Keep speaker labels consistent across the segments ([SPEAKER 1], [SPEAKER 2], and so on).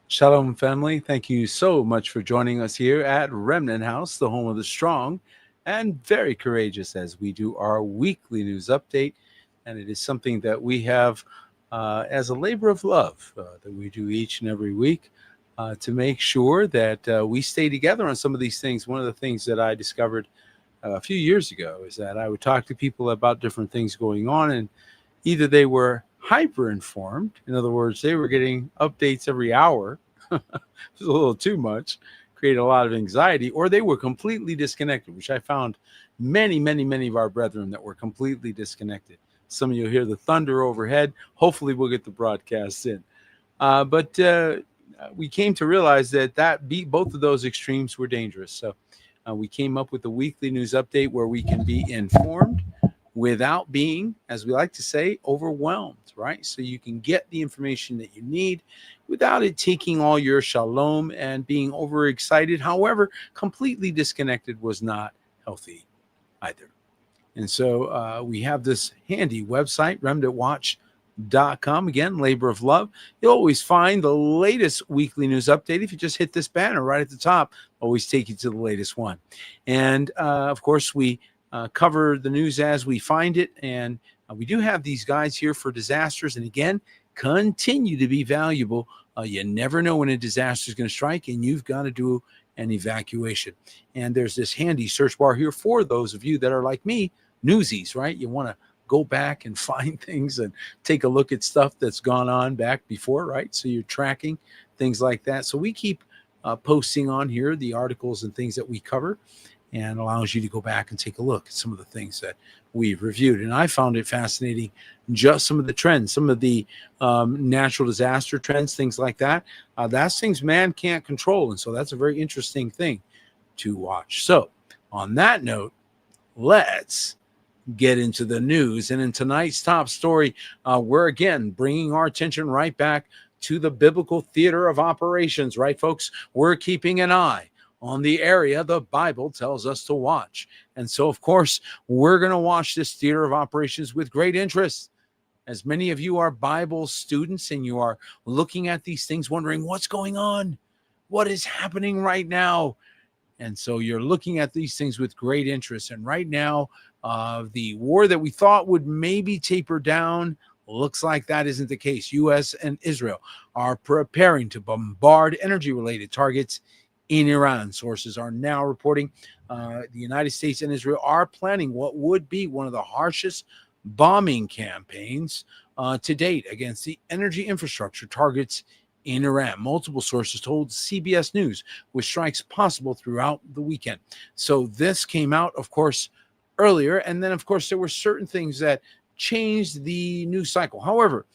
[SPEAKER 1] Shalom, family. Thank you so much for joining us here at Remnant House, the home of the strong and very courageous, as we do our weekly news update. And it is something that we have as a labor of love that we do each and every week to make sure that we stay together on some of these things. One of the things that I discovered a few years ago is that I would talk to people about different things going on, and either they were hyper informed, in other words, they were getting updates every hour, it was a little too much, created a lot of anxiety, or they were completely disconnected, which I found many of our brethren that were completely disconnected. Some of you hear the thunder overhead. Hopefully, we'll get the broadcasts in. But we came to realize that both of those extremes were dangerous. So we came up with a weekly news update where we can be informed without being, as we like to say, overwhelmed, right? So you can get the information that you need without it taking all your shalom and being overexcited. However, completely disconnected was not healthy either. And so we have this handy website, remnantwatch.com. Again, labor of love. You'll always find the latest weekly news update. If you just hit this banner right at the top, always take you to the latest one. And of course, we cover the news as we find it. And we do have these guides here for disasters. And again, continue to be valuable. You never know when a disaster is going to strike, and you've got to do an evacuation. And there's this handy search bar here for those of you that are like me, newsies, right? You want to go back and find things and take a look at stuff that's gone on back before, right? So you're tracking things like that. So we keep posting on here the articles and things that we cover, and allows you to go back and take a look at some of the things that we've reviewed. And I found it fascinating, just some of the trends, some of the natural disaster trends, things like that. That's things man can't control. And so that's a very interesting thing to watch. So on that note, let's get into the news. And in tonight's top story, we're again bringing our attention right back to the biblical theater of operations, right, folks? We're keeping an eye on the area the Bible tells us to watch. And so, of course, we're going to watch this theater of operations with great interest. As many of you are Bible students and you are looking at these things, wondering what's going on, what is happening right now. And so you're looking at these things with great interest. And right now, the war that we thought would maybe taper down looks like that isn't the case. U.S. and Israel are preparing to bombard energy-related targets in Iran. Sources are now reporting the United States and Israel are planning what would be one of the harshest bombing campaigns to date against the energy infrastructure targets in Iran. Multiple sources told CBS News, with strikes possible throughout the weekend. So this came out, of course, earlier. And then, of course, there were certain things that changed the news cycle. However,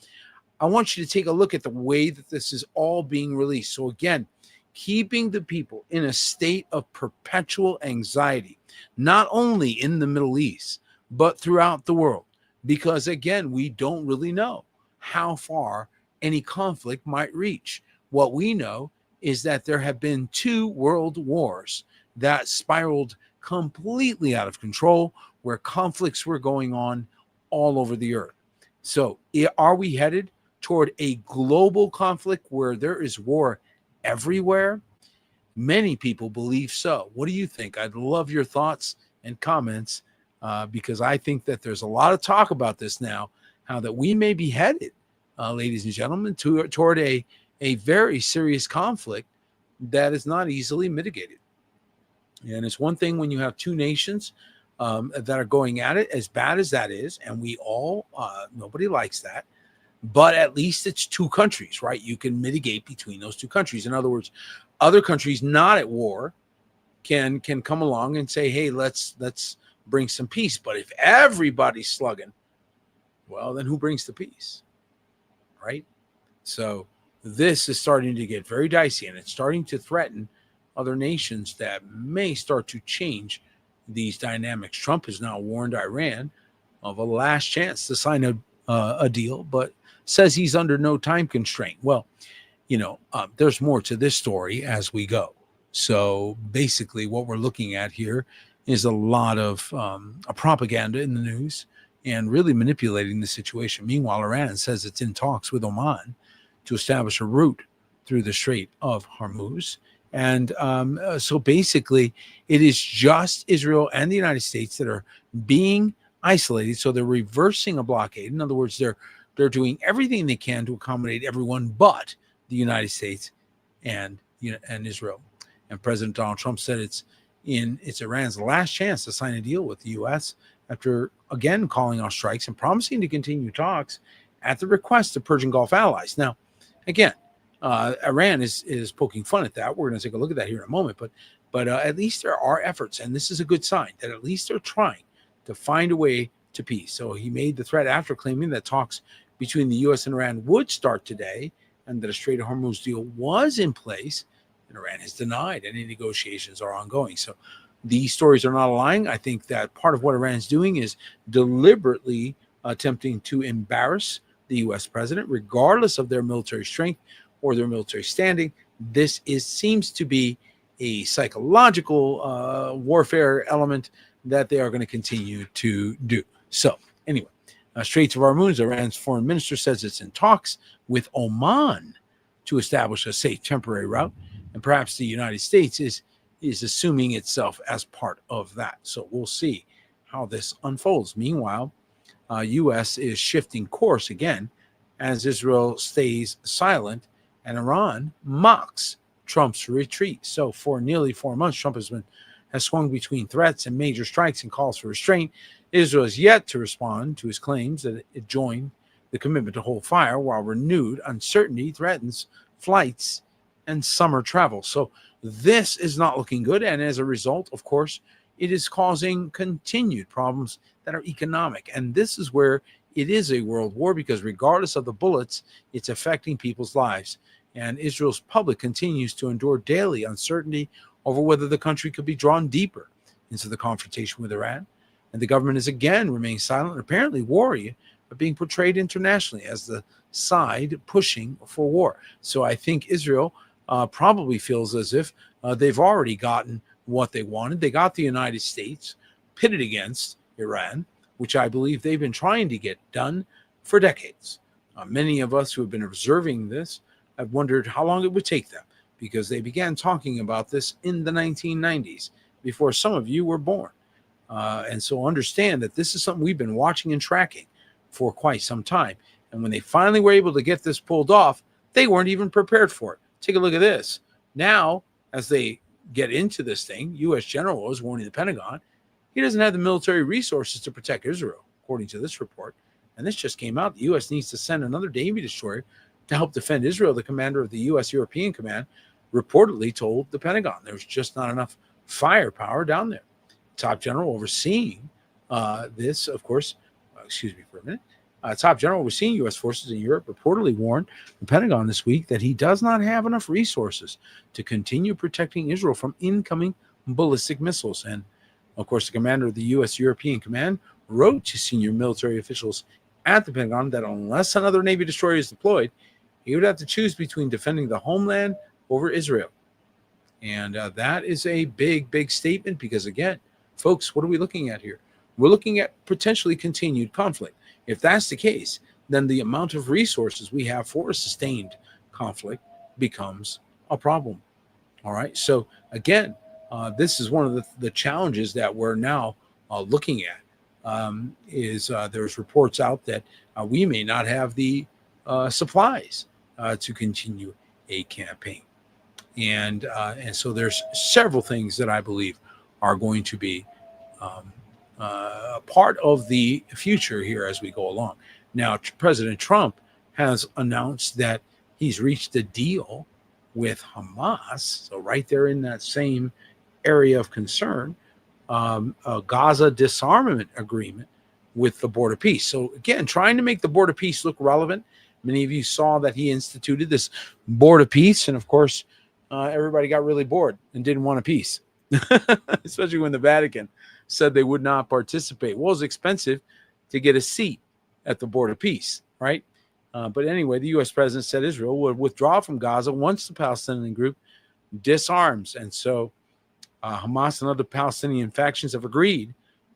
[SPEAKER 1] I want you to take a look at the way that this is all being released. So again, keeping the people in a state of perpetual anxiety, not only in the Middle East, but throughout the world. Because again, we don't really know how far any conflict might reach. What we know is that there have been 2 world wars that spiraled completely out of control, where conflicts were going on all over the earth. So are we headed toward a global conflict where there is war everywhere? Many people believe so. What do you think? I'd love your thoughts and comments because I think that there's a lot of talk about this now, how that we may be headed, ladies and gentlemen, toward a very serious conflict that is not easily mitigated. And it's one thing when you have 2 nations that are going at it, as bad as that is, and we all, nobody likes that, but at least it's 2 countries, right? You can mitigate between those 2 countries. In other words, other countries not at war can come along and say, hey, let's bring some peace. But if everybody's slugging, well, then who brings the peace, right? So this is starting to get very dicey, and it's starting to threaten other nations that may start to change these dynamics. Trump has now warned Iran of a last chance to sign a deal, but says he's under no time constraint. Well, there's more to this story as we go. So basically what we're looking at here is a lot of propaganda in the news and really manipulating the situation. Meanwhile, Iran says it's in talks with Oman to establish a route through the Strait of Hormuz. And so basically, it is just Israel and the United States that are being isolated. So they're reversing a blockade. In other words, they're doing everything they can to accommodate everyone but the United States and Israel. And President Donald Trump said it's Iran's last chance to sign a deal with the U.S. after again calling off strikes and promising to continue talks at the request of Persian Gulf allies. Now, again, Iran is poking fun at that. We're going to take a look at that here in a moment. But at least there are efforts, and this is a good sign that at least they're trying to find a way to peace. So he made the threat after claiming that talks between the U.S. and Iran would start today, and that a Strait of Hormuz deal was in place. And Iran has denied any negotiations are ongoing. So these stories are not lying. I think that part of what Iran is doing is deliberately attempting to embarrass the U.S. president, regardless of their military strength or their military standing. This seems to be a psychological warfare element that they are going to continue to do. So anyway, Straits of Hormuz, Iran's foreign minister says it's in talks with Oman to establish a safe temporary route, and perhaps the United States is assuming itself as part of that. So we'll see how this unfolds. Meanwhile, U.S. is shifting course again as Israel stays silent and Iran mocks Trump's retreat. So for nearly 4 months, Trump has swung between threats and major strikes and calls for restraint. Israel has yet to respond to his claims that it joined the commitment to hold fire, while renewed uncertainty threatens flights and summer travel. So this is not looking good. And as a result, of course, it is causing continued problems that are economic. And this is where it is a world war, because regardless of the bullets, it's affecting people's lives. And Israel's public continues to endure daily uncertainty over whether the country could be drawn deeper into the confrontation with Iran. And the government is again remaining silent and apparently worried of being portrayed internationally as the side pushing for war. So I think Israel probably feels as if they've already gotten what they wanted. They got the United States pitted against Iran, which I believe they've been trying to get done for decades. Many of us who have been observing this have wondered how long it would take them, because they began talking about this in the 1990s, before some of you were born. And so understand that this is something we've been watching and tracking for quite some time. And when they finally were able to get this pulled off, they weren't even prepared for it. Take a look at this. Now, as they get into this thing, U.S. General was warning the Pentagon he doesn't have the military resources to protect Israel, according to this report. And this just came out. The U.S. needs to send another Navy destroyer to help defend Israel. The commander of the U.S. European Command reportedly told the Pentagon there's just not enough firepower down there. Top general overseeing this, of course, excuse me for a minute. Top general overseeing U.S. forces in Europe reportedly warned the Pentagon this week that he does not have enough resources to continue protecting Israel from incoming ballistic missiles. And, of course, the commander of the U.S. European Command wrote to senior military officials at the Pentagon that unless another Navy destroyer is deployed, he would have to choose between defending the homeland over Israel. And that is a big, big statement because, again, folks, what are we looking at here? We're looking at potentially continued conflict. If that's the case, then the amount of resources we have for a sustained conflict becomes a problem. All right. So, again, this is one of the challenges that we're now looking at. There's reports out that we may not have the supplies to continue a campaign. And so there's several things that I believe are going to be part of the future here as we go along. Now, President Trump has announced that he's reached a deal with Hamas. So right there in that same area of concern, a Gaza disarmament agreement with the Board of Peace. So again, trying to make the Board of Peace look relevant. Many of you saw that he instituted this Board of Peace. And of course, everybody got really bored and didn't want a peace, especially when the Vatican said they would not participate. Well, it was expensive to get a seat at the Board of Peace, right? But anyway, the U.S. president said Israel would withdraw from Gaza once the Palestinian group disarms. And so Hamas and other Palestinian factions have agreed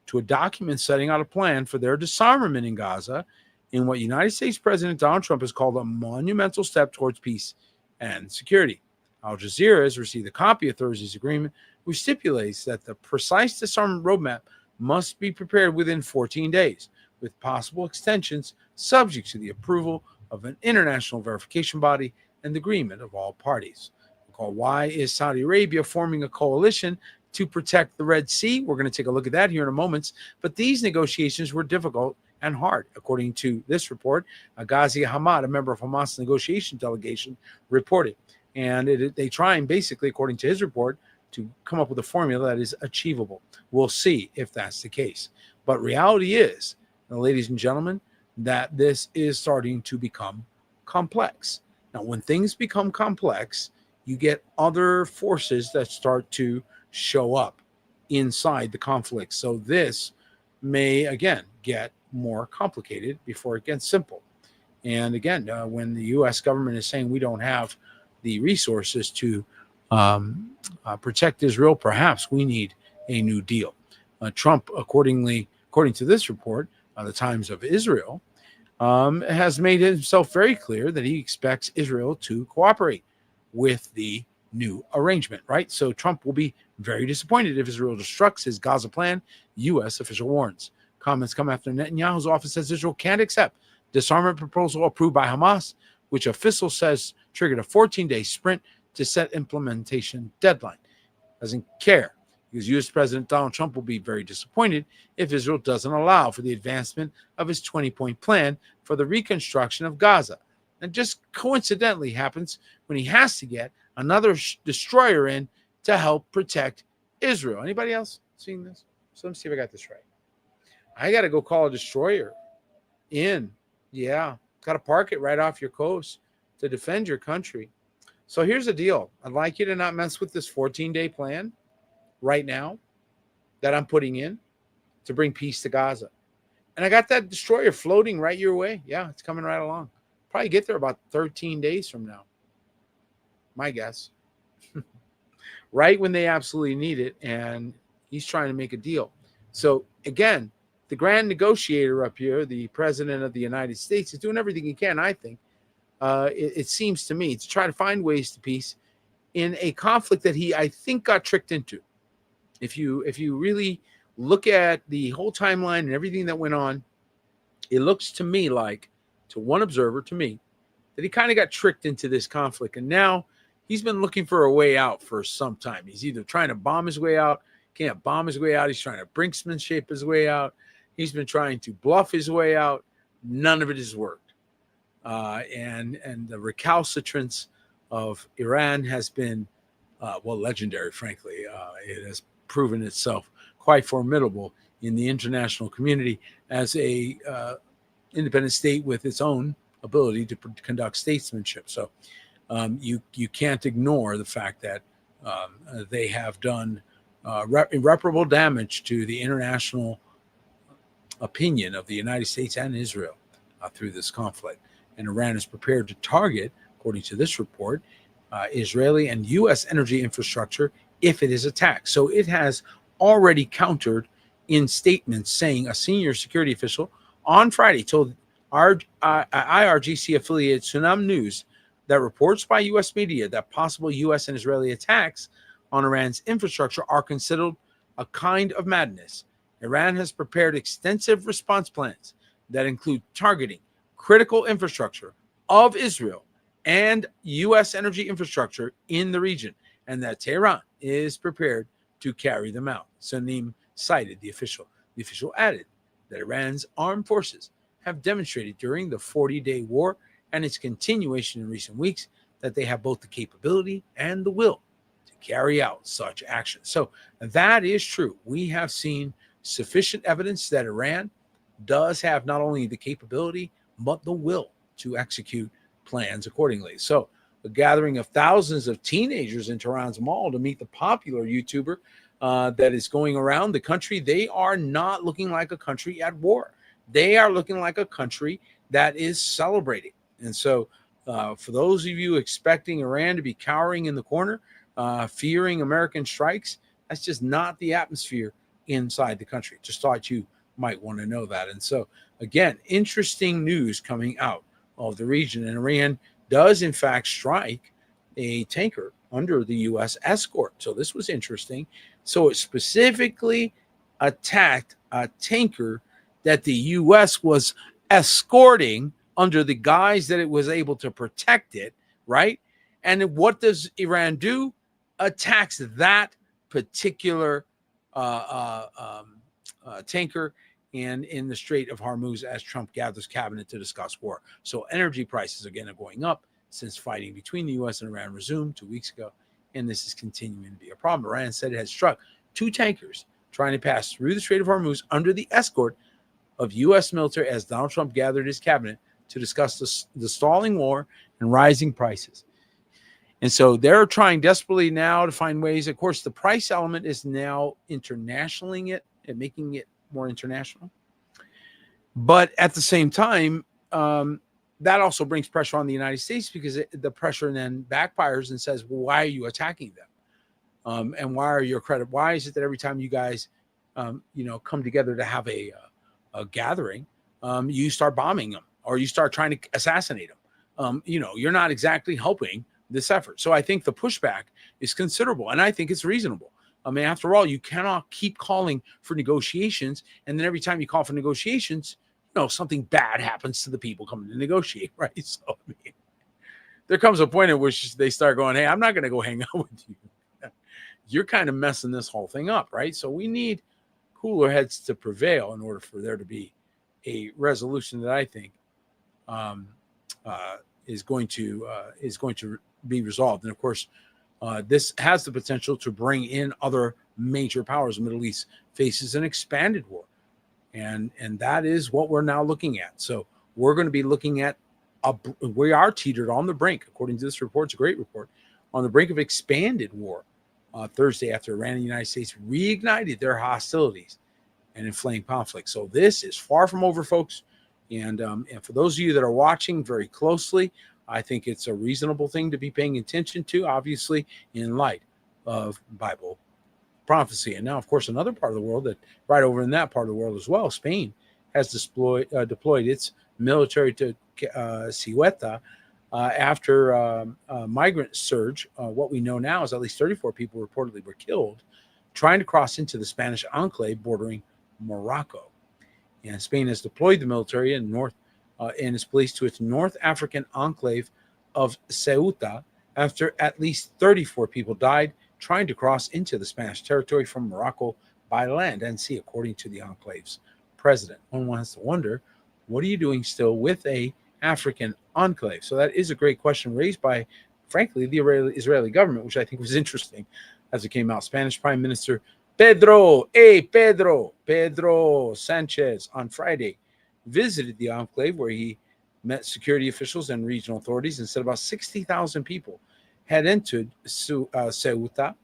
[SPEAKER 1] to a document setting out a plan for their disarmament in Gaza in what United States President Donald Trump has called a monumental step towards peace and security. Al Jazeera has received a copy of Thursday's agreement, which stipulates that the precise disarmament roadmap must be prepared within 14 days, with possible extensions subject to the approval of an international verification body and the agreement of all parties. Why is Saudi Arabia forming a coalition to protect the Red Sea? We're going to take a look at that here in a moment. But these negotiations were difficult and hard, according to this report. Ghazi Hamad, a member of Hamas negotiation delegation, reported. And they try and basically, according to his report, to come up with a formula that is achievable. We'll see if that's the case. But reality is, ladies and gentlemen, that this is starting to become complex. Now, when things become complex, you get other forces that start to show up inside the conflict. So this may, again, get more complicated before it gets simple. And again, when the U.S. government is saying we don't have the resources to protect Israel, perhaps we need a new deal. Trump, according to this report, the Times of Israel, has made himself very clear that he expects Israel to cooperate with the new arrangement, right? So Trump will be very disappointed if Israel destructs his Gaza plan, U.S. official warns. Comments come after Netanyahu's office says Israel can't accept disarmament proposal approved by Hamas, which official says triggered a 14-day sprint to set implementation deadline. Doesn't care, because U.S. President Donald Trump will be very disappointed if Israel doesn't allow for the advancement of his 20-point plan for the reconstruction of Gaza. And just coincidentally happens when he has to get another destroyer in to help protect Israel. Anybody else seeing this? So let me see if I got this right. I got to go call a destroyer in. Yeah, got to park it right off your coast to defend your country. So here's the deal. I'd like you to not mess with this 14-day plan right now that I'm putting in to bring peace to Gaza. And I got that destroyer floating right your way. Yeah, it's coming right along. Probably get there about 13 days from now. My guess. Right when they absolutely need it. And he's trying to make a deal. So again, the grand negotiator up here, the president of the United States, is doing everything he can, I think, it seems to me, to try to find ways to peace in a conflict that he, I think, got tricked into. If you really look at the whole timeline and everything that went on, it looks to me like, to one observer, to me, that he kind of got tricked into this conflict. And now he's been looking for a way out for some time. He's either trying to bomb his way out, can't bomb his way out. He's trying to brinksmanship his way out. He's been trying to bluff his way out. None of it has worked. And the recalcitrance of Iran has been, legendary, frankly. It has proven itself quite formidable in the international community as a independent state with its own ability to conduct statesmanship. So you can't ignore the fact that they have done irreparable damage to the international opinion of the United States and Israel through this conflict. And Iran is prepared to target, according to this report, Israeli and U.S. energy infrastructure if it is attacked. So it has already countered in statements, saying a senior security official on Friday told IRGC affiliate Tsunam News that reports by U.S. media that possible U.S. and Israeli attacks on Iran's infrastructure are considered a kind of madness. Iran has prepared extensive response plans that include targeting critical infrastructure of Israel and U.S. energy infrastructure in the region, and that Tehran is prepared to carry them out. Sanim cited the official. The official added that Iran's armed forces have demonstrated during the 40-day war and its continuation in recent weeks that they have both the capability and the will to carry out such action. So that is true. We have seen sufficient evidence that Iran does have not only the capability, but the will to execute plans accordingly. So a gathering of thousands of teenagers in Tehran's mall to meet the popular YouTuber that is going around the country, they are not looking like a country at war. They are looking like a country that is celebrating. And so for those of you expecting Iran to be cowering in the corner, fearing American strikes, that's just not the atmosphere inside the country. Just thought you might want to know that. And so, again, interesting news coming out of the region. And Iran does, in fact, strike a tanker under the U.S. escort. So this was interesting. So it specifically attacked a tanker that the U.S. was escorting under the guise that it was able to protect it, right? And what does Iran do? Attacks that particular tanker and in the Strait of Hormuz as Trump gathers cabinet to discuss war. So energy prices again are going up since fighting between the U.S. and Iran resumed 2 weeks ago, and this is continuing to be a problem. Iran said it had struck 2 tankers trying to pass through the Strait of Hormuz under the escort of U.S. military as Donald Trump gathered his cabinet to discuss the stalling war and rising prices. And so they're trying desperately now to find ways. Of course, the price element is now internationaling it and making it more international. But at the same time, that also brings pressure on the United States because the pressure then backfires and says, well, why are you attacking them? And why are your credit? Why is it that every time you guys, come together to have a gathering, you start bombing them or you start trying to assassinate them? You're not exactly helping this effort. So I think the pushback is considerable, and I think it's reasonable. I mean, after all, you cannot keep calling for negotiations, and then every time you call for negotiations, something bad happens to the people coming to negotiate, right? So I mean, there comes a point at which they start going, hey, I'm not going to go hang out with you. You're kind of messing this whole thing up, right? So we need cooler heads to prevail in order for there to be a resolution that I think is going to be resolved. And of course, this has the potential to bring in other major powers. The Middle East faces an expanded war, and that is what we're now looking at. So we're going to be looking at we are teetered on the brink, according to this report. It's a great report, on the brink of expanded war Thursday after Iran and the United States reignited their hostilities and inflamed conflict. So this is far from over, folks. And for those of you that are watching very closely, I think it's a reasonable thing to be paying attention to, obviously, in light of Bible prophecy. And now, of course, another part of the world that right over in that part of the world as well, Spain has deployed its military to Ceuta after a migrant surge. What we know now is at least 34 people reportedly were killed trying to cross into the Spanish enclave bordering Morocco. And Spain has deployed the military and its police to its North African enclave of Ceuta after at least 34 people died trying to cross into the Spanish territory from Morocco by land and sea, according to the enclave's president. One has to wonder, what are you doing still with a African enclave? So that is a great question raised by, frankly, the Israeli government, which I think was interesting as it came out. Spanish Prime Minister Pedro Sanchez on Friday visited the enclave where he met security officials and regional authorities and said about 60,000 people had entered Ceuta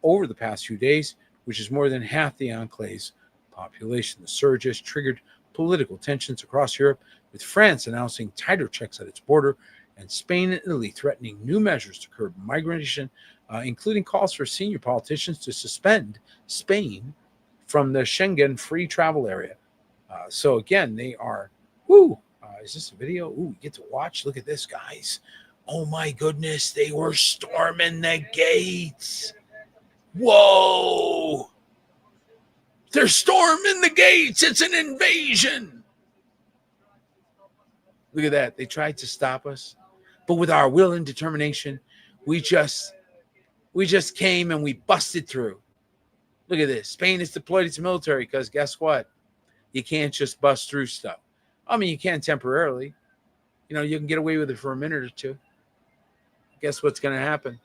[SPEAKER 1] over the past few days, which is more than half the enclave's population. The surge has triggered political tensions across Europe, with France announcing tighter checks at its border and Spain and Italy threatening new measures to curb migration, including calls for senior politicians to suspend Spain from the Schengen free travel area. So again, they are, is this a video? We get to watch. Look at this, guys. Oh my goodness, they were storming the gates. Whoa. They're storming the gates. It's an invasion. Look at that. They tried to stop us. But with our will and determination, we just came and we busted through. Look at this. Spain has deployed its military because guess what? You can't just bust through stuff. I mean, you can temporarily. You can get away with it for a minute or two. Guess what's going to happen?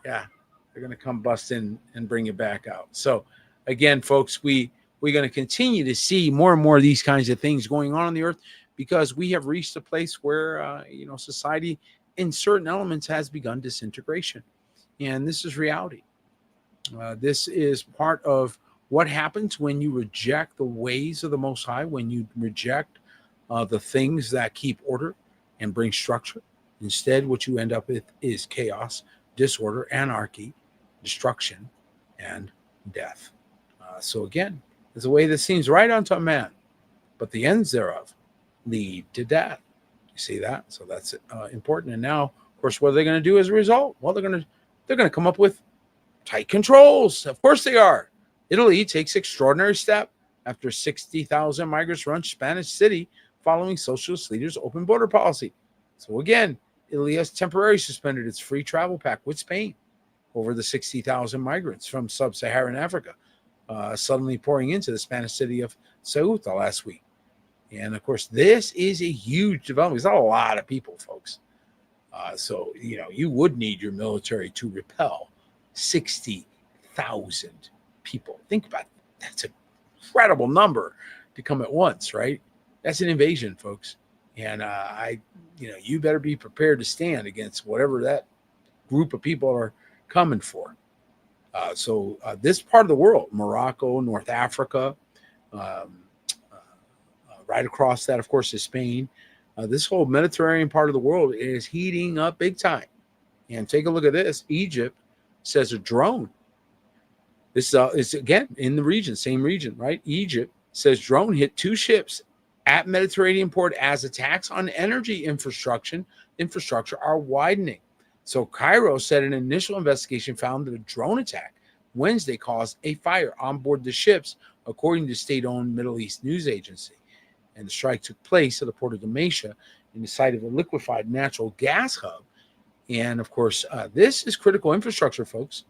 [SPEAKER 1] Yeah, they're going to come bust in and bring it back out. So, again, folks, we're going to continue to see more and more of these kinds of things going on the earth because we have reached a place where, society in certain elements has begun disintegration. And this is reality. This is part of what happens when you reject the ways of the Most High, when you reject the things that keep order and bring structure. Instead, what you end up with is chaos, disorder, anarchy, destruction, and death. So again, there's a way that seems right unto a man, but the ends thereof lead to death. You see that? So that's important. And now course, what are they going to do as a result? Well, they're going to come up with tight controls. Of course they are. Italy takes extraordinary step after 60,000 migrants run Spanish city following socialist leaders' open border policy. So again, Italy has temporarily suspended its free travel pact with Spain over the 60,000 migrants from sub-Saharan Africa suddenly pouring into the Spanish city of Ceuta last week. And of course, this is a huge development. It's not a lot of people, folks. So, you would need your military to repel 60,000 people. Think about it. That's an incredible number to come at once, right? That's an invasion, folks. And you better be prepared to stand against whatever that group of people are coming for. So this part of the world, Morocco, North Africa, right across that, of course, is Spain. This whole Mediterranean part of the world is heating up big time. And take a look at this. Egypt says a drone. This is, again, in the region, same region, right? Egypt says drone hit 2 ships at Mediterranean port as attacks on energy infrastructure are widening. So Cairo said an initial investigation found that a drone attack Wednesday caused a fire on board the ships, according to state-owned Middle East news agency. And the strike took place at the port of Dalmatia in the site of a liquefied natural gas hub. And, of course, this is critical infrastructure, folks.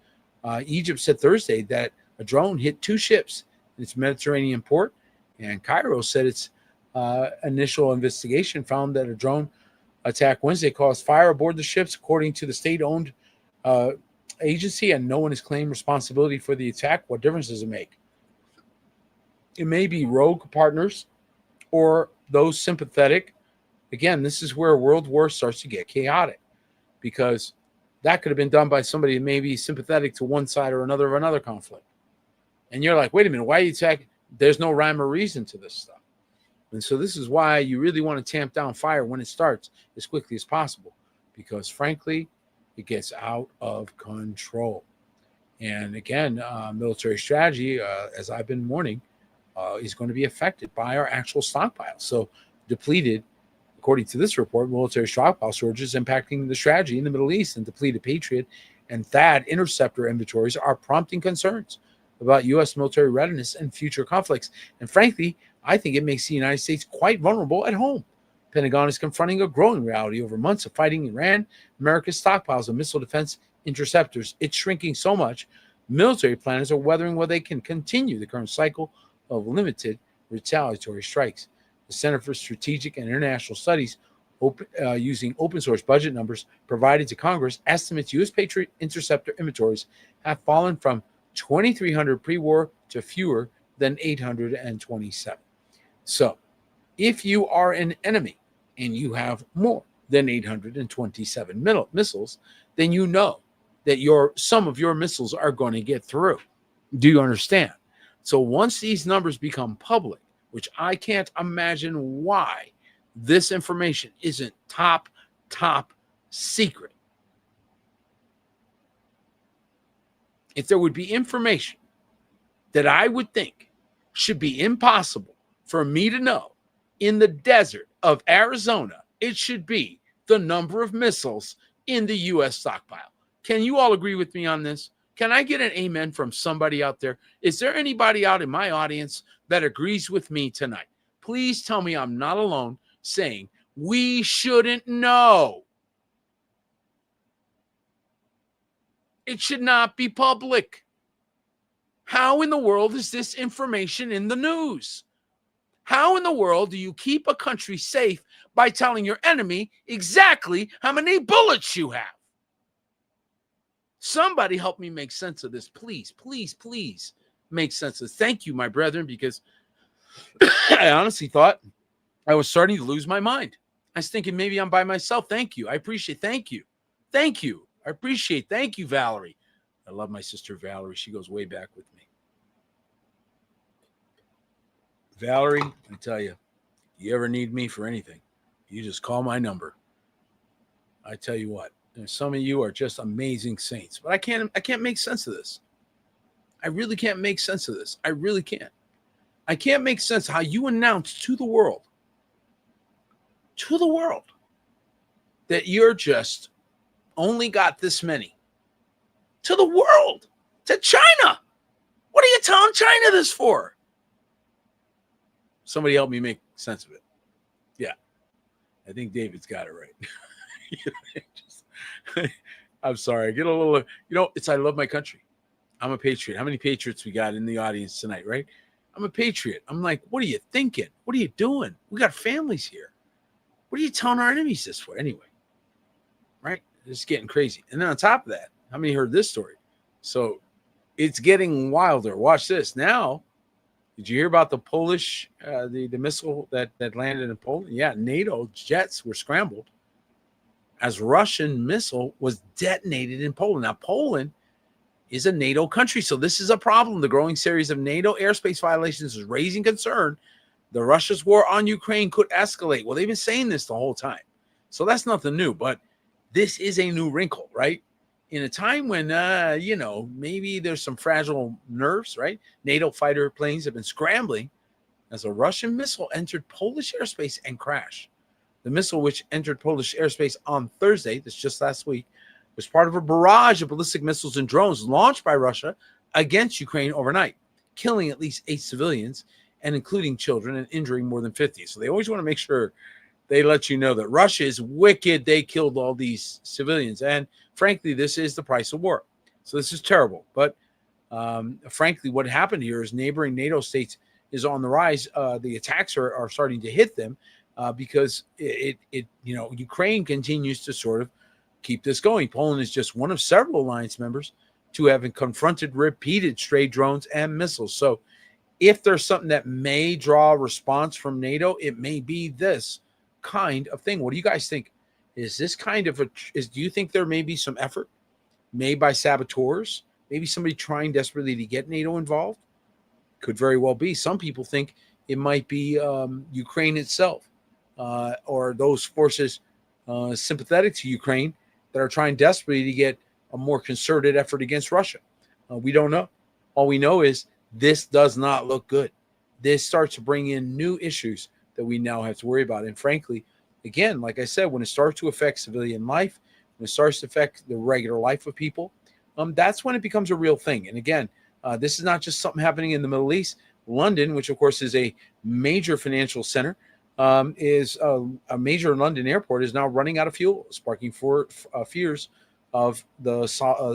[SPEAKER 1] Egypt said Thursday that a drone hit 2 ships in its Mediterranean port. And Cairo said its initial investigation found that a drone attack Wednesday caused fire aboard the ships, according to the state-owned agency, and no one has claimed responsibility for the attack. What difference does it make? It may be rogue partners or those sympathetic. Again, this is where World War starts to get chaotic, because that could have been done by somebody who may be sympathetic to one side or another of another conflict. And you're like, wait a minute, why are you attacking? There's no rhyme or reason to this stuff. And so this is why you really want to tamp down fire when it starts as quickly as possible, because frankly, it gets out of control. And again, military strategy, as I've been warning, is going to be affected by our actual stockpiles. So depleted, according to this report, military stockpile shortages impacting the strategy in the Middle East, and depleted Patriot and THAAD interceptor inventories are prompting concerns about U.S. military readiness and future conflicts. And frankly, I think it makes the United States quite vulnerable at home. Pentagon is confronting a growing reality over months of fighting Iran. America's stockpiles of missile defense interceptors, it's shrinking so much, military planners are wondering whether they can continue the current cycle of limited retaliatory strikes. The Center for Strategic and International Studies, using open source budget numbers provided to Congress, estimates U.S. Patriot interceptor inventories have fallen from 2,300 pre-war to fewer than 827. So, if you are an enemy and you have more than 827 missiles, then you know that some of your missiles are going to get through. Do you understand? So once these numbers become public, which I can't imagine why this information isn't top secret. If there would be information that I would think should be impossible for me to know in the desert of Arizona, it should be the number of missiles in the U.S. stockpile. Can you all agree with me on this? Can I get an amen from somebody out there? Is there anybody out in my audience that agrees with me tonight? Please tell me I'm not alone saying we shouldn't know. It should not be public. How in the world is this information in the news? How in the world do you keep a country safe by telling your enemy exactly how many bullets you have? Somebody help me make sense of this. Please, please, please make sense of this. Thank you, my brethren, because I honestly thought I was starting to lose my mind. I was thinking maybe I'm by myself. Thank you. I appreciate. Thank you. Thank you. I appreciate. Thank you, Valerie. I love my sister, Valerie. She goes way back with me. Valerie, I tell you, you ever need me for anything, you just call my number. I tell you what, some of you are just amazing saints, but I can't make sense of this. I really can't make sense of this. I really can't. I can't make sense how you announce to the world, that you're just only got this many to the world, to China. What are you telling China this for? Somebody help me make sense of it. Yeah, I think David's got it right. I'm sorry. I get a little, I love my country. I'm a patriot. How many patriots we got in the audience tonight, right? I'm a patriot. I'm like, what are you thinking? What are you doing? We got families here. What are you telling our enemies this for anyway? Right? It's getting crazy. And then on top of that, how many heard this story? So it's getting wilder. Watch this. Now, did you hear about the Polish, the missile that landed in Poland? Yeah, NATO jets were scrambled as Russian missile was detonated in Poland. Now, Poland is a NATO country, so this is a problem. The growing series of NATO airspace violations is raising concern. The Russia's war on Ukraine could escalate. Well, they've been saying this the whole time, so that's nothing new, but this is a new wrinkle, right? In a time when, maybe there's some fragile nerves, right? NATO fighter planes have been scrambling as a Russian missile entered Polish airspace and crashed. The missile, which entered Polish airspace on Thursday, that's just last week, was part of a barrage of ballistic missiles and drones launched by Russia against Ukraine overnight, killing at least 8 civilians and including children and injuring more than 50. So they always want to make sure they let you know that Russia is wicked. They killed all these civilians. And frankly, this is the price of war. So this is terrible. But frankly, what happened here is neighboring NATO states is on the rise. The attacks are starting to hit them because Ukraine continues to sort of keep this going. Poland is just one of several alliance members to having confronted repeated stray drones and missiles. So if there's something that may draw a response from NATO, it may be this kind of thing. What do you guys think? Is this kind of do you think there may be some effort made by saboteurs? Maybe somebody trying desperately to get NATO involved? Could very well be. Some people think it might be Ukraine itself or those forces sympathetic to Ukraine that are trying desperately to get a more concerted effort against Russia. We don't know. All we know is this does not look good. This starts to bring in new issues that we now have to worry about. And frankly, again, like I said, when it starts to affect civilian life, when it starts to affect the regular life of people, that's when it becomes a real thing. And again, this is not just something happening in the Middle East. London, which of course is a major financial center, is a major London airport is now running out of fuel, sparking fears of the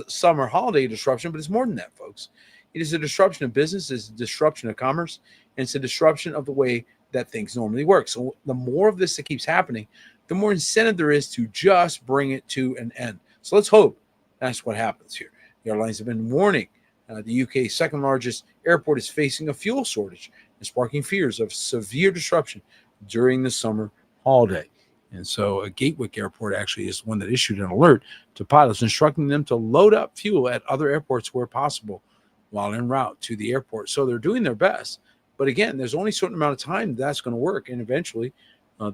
[SPEAKER 1] summer holiday disruption. But it's more than that, folks. It is a disruption of business, it's a disruption of commerce, and it's a disruption of the way that things normally work. So the more of this that keeps happening, the more incentive there is to just bring it to an end. So let's hope that's what happens here. The airlines have been warning. The UK's second largest airport is facing a fuel shortage and sparking fears of severe disruption during the summer holiday. And so Gatwick Airport actually is one that issued an alert to pilots instructing them to load up fuel at other airports where possible while en route to the airport. So they're doing their best. But again, there's only a certain amount of time that's going to work. And eventually,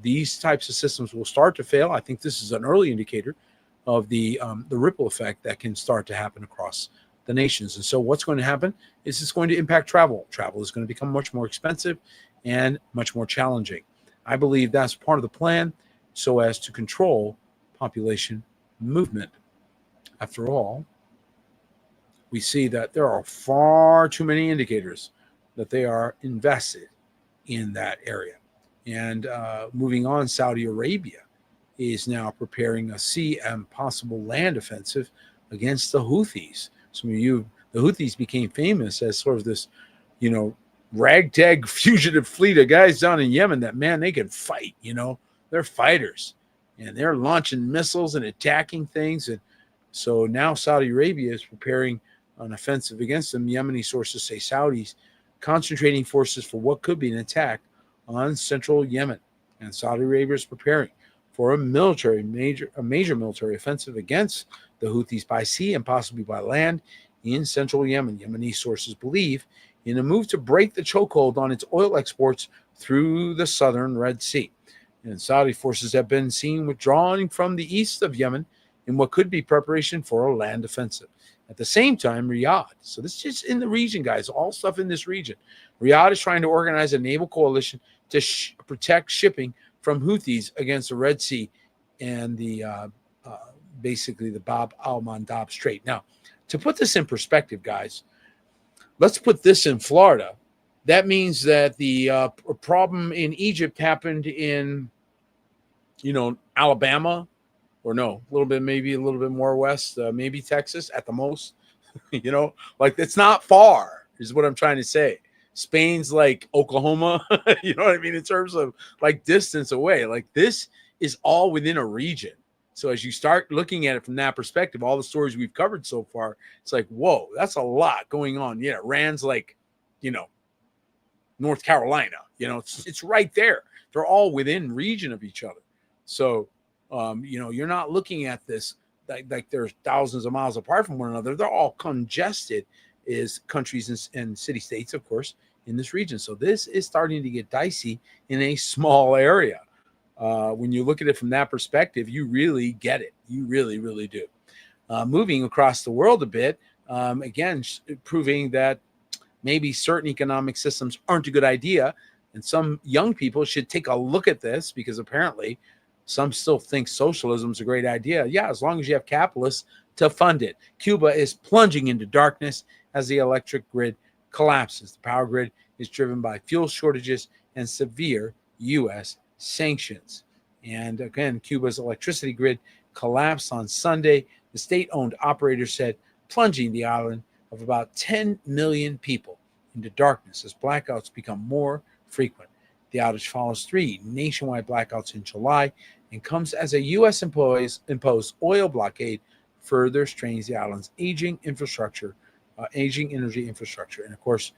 [SPEAKER 1] these types of systems will start to fail. I think this is an early indicator of the ripple effect that can start to happen across the nations. And so what's going to happen is it's going to impact travel. Travel is going to become much more expensive and much more challenging. I believe that's part of the plan so as to control population movement. After all, we see that there are far too many indicators that they are invested in that area. And moving on, Saudi Arabia is now preparing a sea and possible land offensive against the Houthis. Some of you, the Houthis became famous as sort of this, ragtag fugitive fleet of guys down in Yemen that, man, they can fight, they're fighters. And they're launching missiles and attacking things. And so now Saudi Arabia is preparing an offensive against them. Yemeni sources say Saudis concentrating forces for what could be an attack on central Yemen. And Saudi Arabia is preparing for a major military offensive against the Houthis by sea and possibly by land in central Yemen. Yemeni sources believe in a move to break the chokehold on its oil exports through the southern Red Sea. And Saudi forces have been seen withdrawing from the east of Yemen in what could be preparation for a land offensive. At the same time, Riyadh, so this is just in the region, guys, all stuff in this region. Riyadh is trying to organize a naval coalition to protect shipping from Houthis against the Red Sea and the basically the Bab al-Mandab Strait. Now, to put this in perspective, guys, let's put this in Florida. That means that the problem in Egypt happened in, Alabama, or no, maybe a little bit more west, maybe Texas at the most. Like it's not far, is what I'm trying to say. Spain's like Oklahoma, you know what I mean, in terms of like distance away. Like this is all within a region. So as you start looking at it from that perspective, all the stories we've covered so far, it's like, whoa, that's a lot going on. Yeah, Iran's like, North Carolina, it's right there. They're all within region of each other. So, you're not looking at this like they're thousands of miles apart from one another. They're all congested as countries and city states, of course, in this region. So this is starting to get dicey in a small area. When you look at it from that perspective, you really get it. You really, really do. Moving across the world a bit, again, proving that maybe certain economic systems aren't a good idea. And some young people should take a look at this, because apparently some still think socialism is a great idea. Yeah, as long as you have capitalists to fund it. Cuba is plunging into darkness as the electric grid collapses. The power grid is driven by fuel shortages and severe U.S. sanctions. And again, Cuba's electricity grid collapsed on Sunday. The state-owned operator said, plunging the island of about 10 million people into darkness as blackouts become more frequent. The outage follows 3 nationwide blackouts in July and comes as a U.S. imposed oil blockade further strains the island's aging energy infrastructure. And of course,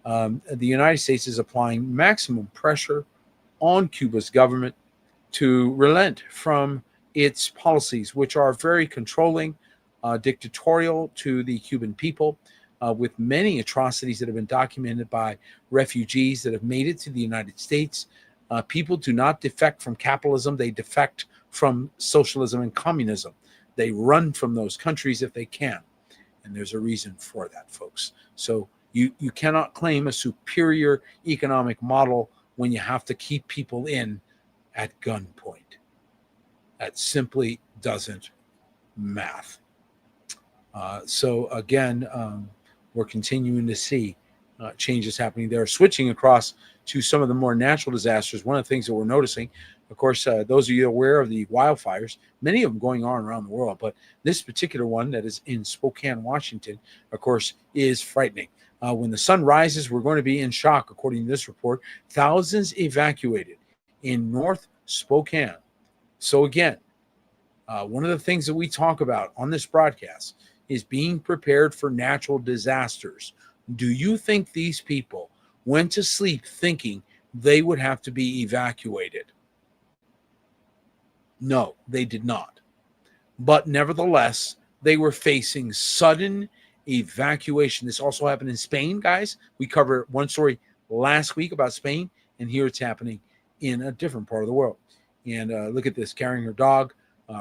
[SPEAKER 1] the United States is applying maximum pressure on Cuba's government to relent from its policies, which are very controlling, dictatorial to the Cuban people, with many atrocities that have been documented by refugees that have made it to the United States. People do not defect from capitalism. They defect from socialism and communism. They run from those countries if they can. And there's a reason for that, folks. So you cannot claim a superior economic model when you have to keep people in at gunpoint. That simply doesn't math. So again, we're continuing to see changes happening there. Switching across to some of the more natural disasters, one of the things that we're noticing, of course, those of you aware of the wildfires, many of them going on around the world, but this particular one that is in Spokane, Washington, of course, is frightening. When the sun rises, we're going to be in shock, according to this report. Thousands evacuated in North Spokane. So again, one of the things that we talk about on this broadcast is being prepared for natural disasters. Do you think these people went to sleep thinking they would have to be evacuated? No, they did not. But nevertheless, they were facing sudden evacuation. This also happened in Spain, guys. We covered one story last week about Spain, and here it's happening in a different part of the world. And look at this, carrying her dog,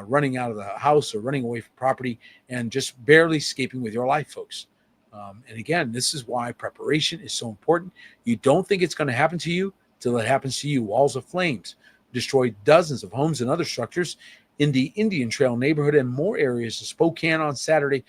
[SPEAKER 1] running out of the house or running away from property, and just barely escaping with your life, folks. And again, this is why preparation is so important. You don't think it's going to happen to you till it happens to you. Walls of flames destroyed dozens of homes and other structures in the Indian Trail neighborhood and more areas of Spokane on Saturday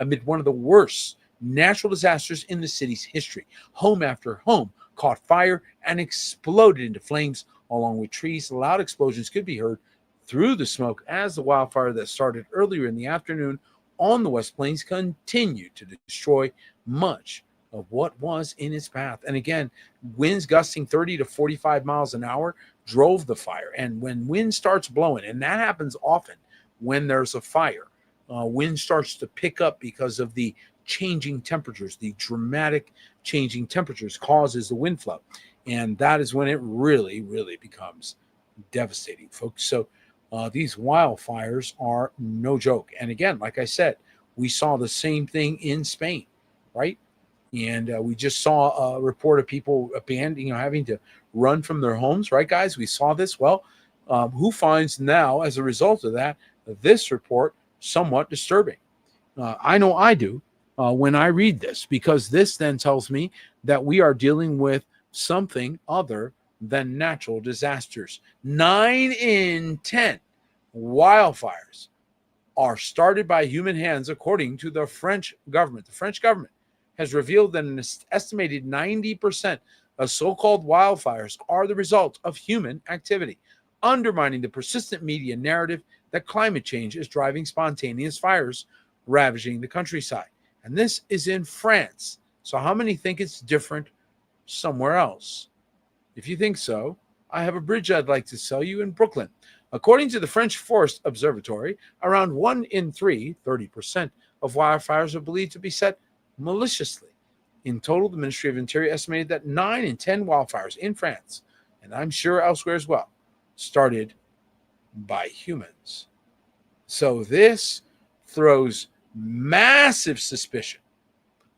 [SPEAKER 1] amid one of the worst natural disasters in the city's history. Home after home caught fire and exploded into flames along with trees. Loud explosions could be heard through the smoke as the wildfire that started earlier in the afternoon on the West Plains continued to destroy much of what was in its path. And again, winds gusting 30 to 45 miles an hour drove the fire. And when wind starts blowing, and that happens often when there's a fire, wind starts to pick up because of the changing temperatures. The dramatic changing temperatures causes the wind flow. And that is when it really, really becomes devastating, folks. So these wildfires are no joke. And again, like I said, we saw the same thing in Spain, right? And we just saw a report of people abandoning, having to run from their homes, right, guys? We saw this. Well, who finds now, as a result of that, this report somewhat disturbing? I know I do when I read this, because this then tells me that we are dealing with something other than natural disasters. 9 in 10 wildfires are started by human hands, according to the French government. The French government has revealed that an estimated 90% of so-called wildfires are the result of human activity, undermining the persistent media narrative that climate change is driving spontaneous fires ravaging the countryside. And this is in France. So how many think it's different somewhere else? If you think so, I have a bridge I'd like to sell you in Brooklyn. According to the French Forest Observatory, around 1 in 3, 30% of wildfires are believed to be set maliciously. In total, the Ministry of Interior estimated that 9 in 10 wildfires in France, and I'm sure elsewhere as well, started by humans. So this throws massive suspicion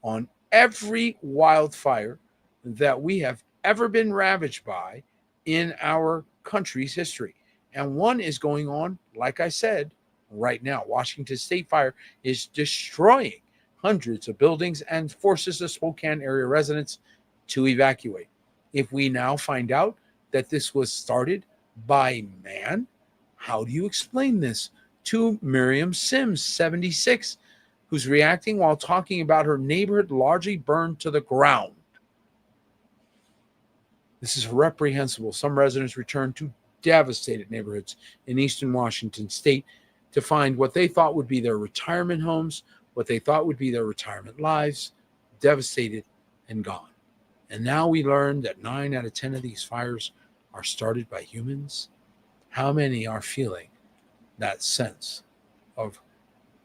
[SPEAKER 1] on every wildfire that we have ever been ravaged by in our country's history. And one is going on, like I said, right now. Washington State Fire is destroying hundreds of buildings and forces the Spokane area residents to evacuate. If we now find out that this was started by man, how do you explain this to Miriam Sims, 76, who's reacting while talking about her neighborhood largely burned to the ground? This is reprehensible. Some residents returned to devastated neighborhoods in eastern Washington state to find what they thought would be their retirement homes, what they thought would be their retirement lives, devastated and gone. And now we learn that 9 out of 10 of these fires are started by humans. How many are feeling that sense of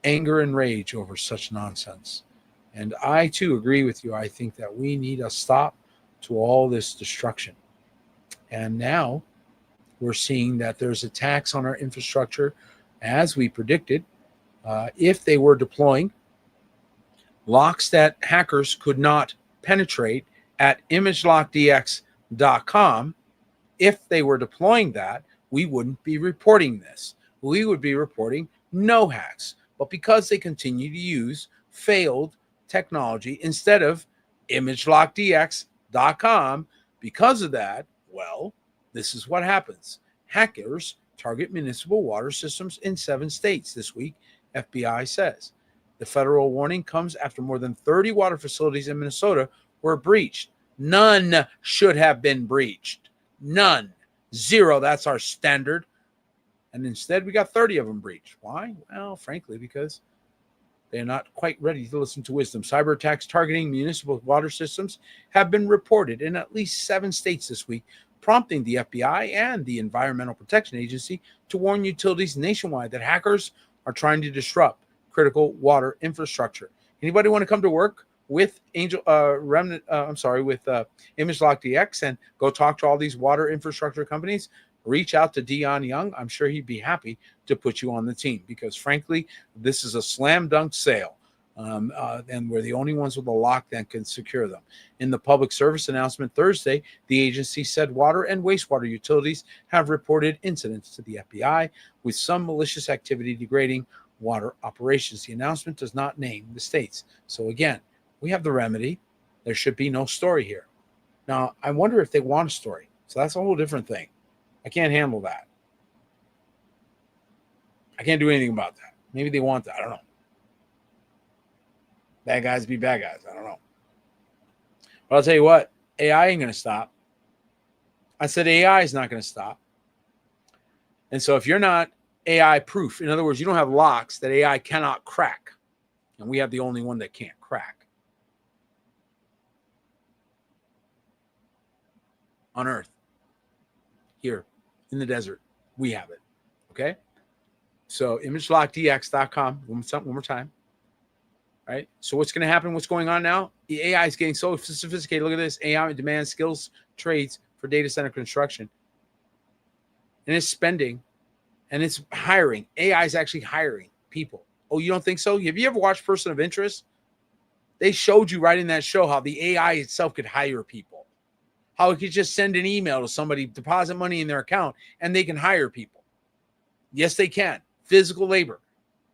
[SPEAKER 1] anger and rage over such nonsense? And I too agree with you. I think that we need a stop to all this destruction. And now we're seeing that there's attacks on our infrastructure, as we predicted. If they were deploying locks that hackers could not penetrate at imagelockdx.com, if they were deploying that, we wouldn't be reporting this. We would be reporting no hacks. But because they continue to use failed technology instead of imagelockdx.com, because of that, well, this is what happens. Hackers target municipal water systems in 7 states this week, FBI says. The federal warning comes after more than 30 water facilities in Minnesota were breached. None should have been breached. None. 0. That's our standard. And instead, we got 30 of them breached. Why? Well, frankly, because they're not quite ready to listen to wisdom. Cyber attacks targeting municipal water systems have been reported in at least 7 states this week, prompting the FBI and the Environmental Protection Agency to warn utilities nationwide that hackers are trying to disrupt critical water infrastructure. Anybody want to come to work with ImageLockDX and go talk to all these water infrastructure companies? Reach out to Dion Young. I'm sure he'd be happy to put you on the team because, frankly, this is a slam dunk sale. And we're the only ones with a lock that can secure them. In the public service announcement Thursday, the agency said water and wastewater utilities have reported incidents to the FBI with some malicious activity degrading water operations. The announcement does not name the states. So again, we have the remedy. There should be no story here. Now, I wonder if they want a story. So that's a whole different thing. I can't handle that. I can't do anything about that. Maybe they want that. I don't know. Bad guys be bad guys. I don't know. But I'll tell you what, AI ain't going to stop. I said AI is not going to stop. And so if you're not AI proof, in other words, you don't have locks that AI cannot crack, and we have the only one that can't crack on Earth, here in the desert, we have it. Okay? So imagelockdx.com, one more time. Right? So what's going to happen? What's going on now? The AI is getting so sophisticated. Look at this. AI demands skills, trades for data center construction. And it's spending and it's hiring. AI is actually hiring people. Oh, you don't think so? Have you ever watched Person of Interest? They showed you right in that show how the AI itself could hire people. How it could just send an email to somebody, deposit money in their account, and they can hire people. Yes, they can. Physical labor.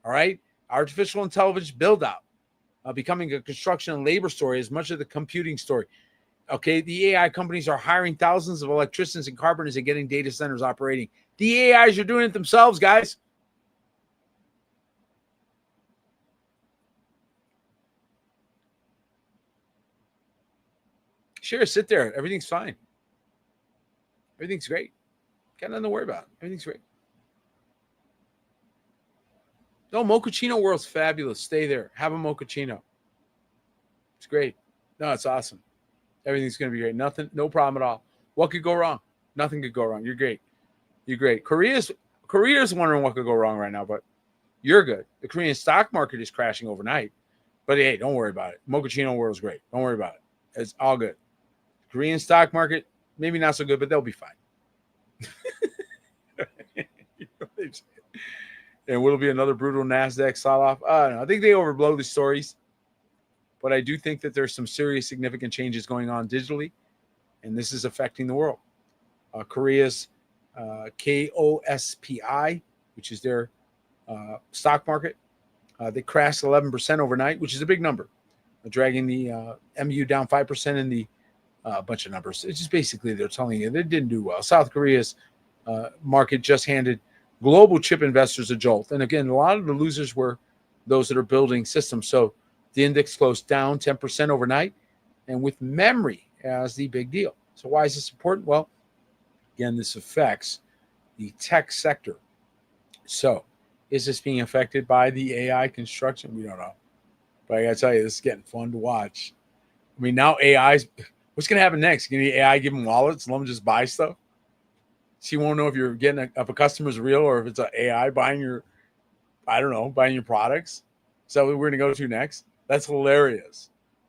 [SPEAKER 1] All right? Artificial intelligence build out. Becoming a construction and labor story as much as the computing story. Okay, the AI companies are hiring thousands of electricians and carpenters and getting data centers operating. The AIs are doing it themselves, guys. Sure, sit there. Everything's fine. Everything's great. Got nothing to worry about. Everything's great. No, mochaccino world's fabulous. Stay there. Have a mochaccino. It's great. No, it's awesome. Everything's going to be great. Nothing, no problem at all. What could go wrong? Nothing could go wrong. You're great. You're great. Korea's wondering what could go wrong right now, but you're good. The Korean stock market is crashing overnight. But hey, don't worry about it. Mochaccino world's great. Don't worry about it. It's all good. Korean stock market, maybe not so good, but they'll be fine. And will it be another brutal NASDAQ sell-off? I don't know. I think they overblow the stories. But I do think that there's some serious significant changes going on digitally, and this is affecting the world. Korea's KOSPI, which is their stock market, they crashed 11% overnight, which is a big number, dragging the MU down 5% in the bunch of numbers. It's just basically they're telling you they didn't do well. South Korea's market just handed global chip investors a jolt. And again, a lot of the losers were those that are building systems. So the index closed down 10% overnight, and with memory as the big deal. So why is this important? Well, again, this affects the tech sector. So is this being affected by the AI construction? We don't know. But I got to tell you, this is getting fun to watch. I mean, now AI's, what's going to happen next? Can the AI give them wallets and let them just buy stuff? So you won't know if you're getting if a customer's real or if it's an AI buying your, buying your products. Is that what we're going to go to next? That's hilarious.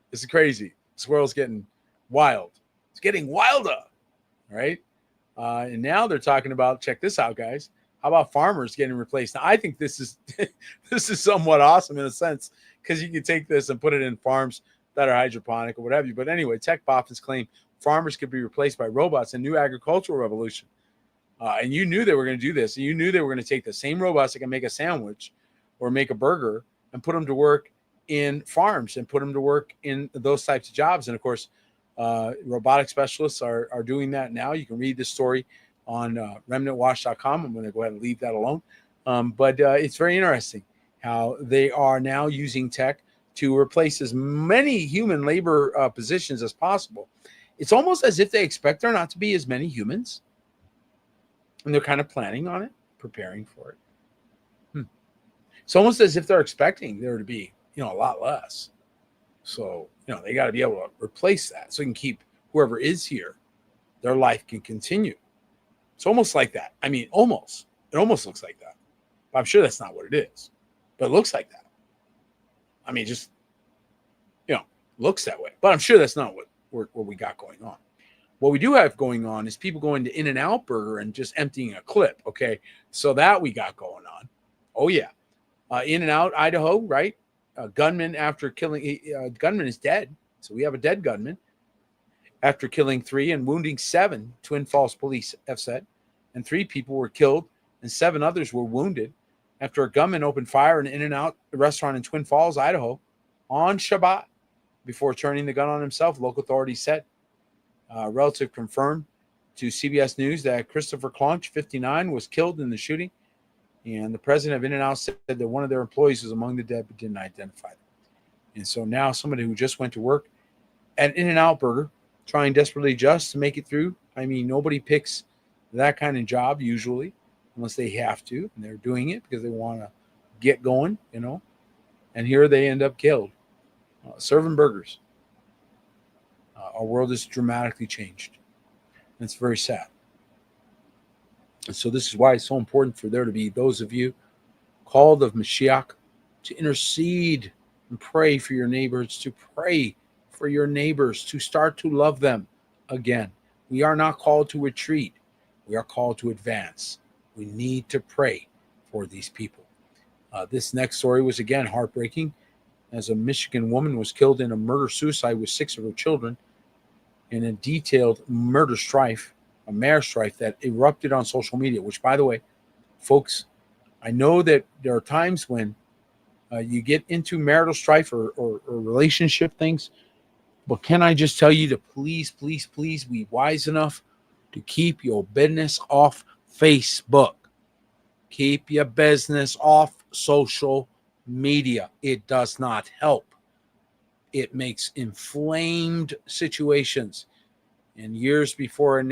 [SPEAKER 1] This is crazy. This world's getting wild. It's getting wilder, right? And now they're talking about, check this out, guys. How about farmers getting replaced? Now, I think this is this is somewhat awesome in a sense because you can take this and put it in farms that are hydroponic or what have you. But anyway, tech boffins claim farmers could be replaced by robots in new agricultural revolution. And you knew they were going to do this. And you knew they were going to take the same robots that can make a sandwich or make a burger and put them to work in farms and put them to work in those types of jobs. And of course, robotic specialists are doing that now. You can read this story on remnantwatch.com. I'm going to go ahead and leave that alone. But it's very interesting how they are now using tech to replace as many human labor positions as possible. It's almost as if they expect there not to be as many humans. And they're kind of planning on it, preparing for it. It's almost as if they're expecting there to be, a lot less. So, they got to be able to replace that so you can keep whoever is here, their life can continue. It's almost like that. I mean, almost. It almost looks like that. But I'm sure that's not what it is. But it looks like that. I mean, just, looks that way. But I'm sure that's not what we got going on. What we do have going on is people going to In-N-Out Burger and just emptying a clip, okay? So that we got going on. Oh, yeah. In-N-Out, Idaho, right? Gunman after killing gunman is dead. So we have a dead gunman after killing 3 and wounding 7, Twin Falls police have said. And 3 people were killed and 7 others were wounded after a gunman opened fire in an In-N-Out restaurant in Twin Falls, Idaho on Shabbat before turning the gun on himself, local authorities said. A relative confirmed to CBS News that Christopher Clonch, 59, was killed in the shooting. And the president of In-N-Out said that one of their employees was among the dead but didn't identify them. And so now somebody who just went to work at In-N-Out Burger, trying desperately just to make it through. I mean, nobody picks that kind of job usually unless they have to. And they're doing it because they want to get going, And here they end up killed, serving burgers. Our world has dramatically changed. And it's very sad. And so this is why it's so important for there to be those of you called of Mashiach to intercede and pray for your neighbors, to pray for your neighbors, to start to love them again. We are not called to retreat. We are called to advance. We need to pray for these people. This next story was, again, heartbreaking, as a Michigan woman was killed in a murder-suicide with 6 of her children in a detailed murder strife, a mayor strife that erupted on social media, which, by the way, folks, I know that there are times when you get into marital strife or relationship things, but can I just tell you to please, please, please be wise enough to keep your business off Facebook. Keep your business off social media. It does not help. It makes inflamed situations. And years before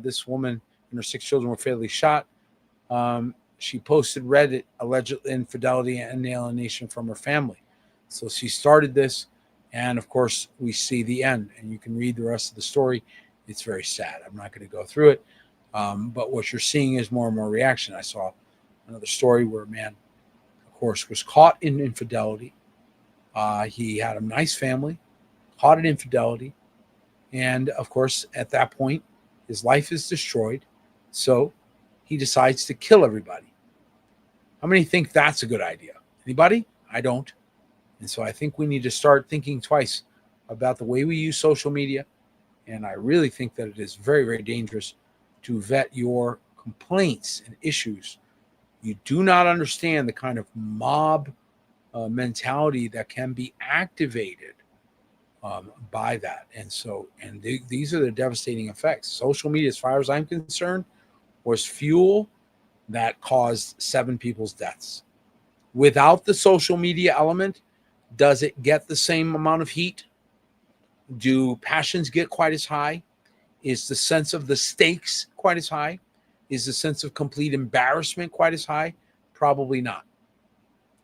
[SPEAKER 1] this woman and her 6 children were fatally shot, she posted Reddit alleged infidelity and alienation from her family. So she started this, and of course, we see the end. And you can read the rest of the story. It's very sad. I'm not going to go through it. But what you're seeing is more and more reaction. I saw another story where a man, of course, was caught in infidelity. He had a nice family, caught in infidelity. And of course, at that point, his life is destroyed. So he decides to kill everybody. How many think that's a good idea? Anybody? I don't. And so I think we need to start thinking twice about the way we use social media. And I really think that it is very, very dangerous to vet your complaints and issues. You do not understand the kind of mob mentality that can be activated by that. And so, these are the devastating effects. Social media, as far as I'm concerned, was fuel that caused 7 people's deaths. Without the social media element, does it get the same amount of heat? Do passions get quite as high? Is the sense of the stakes quite as high? Is the sense of complete embarrassment quite as high? Probably not.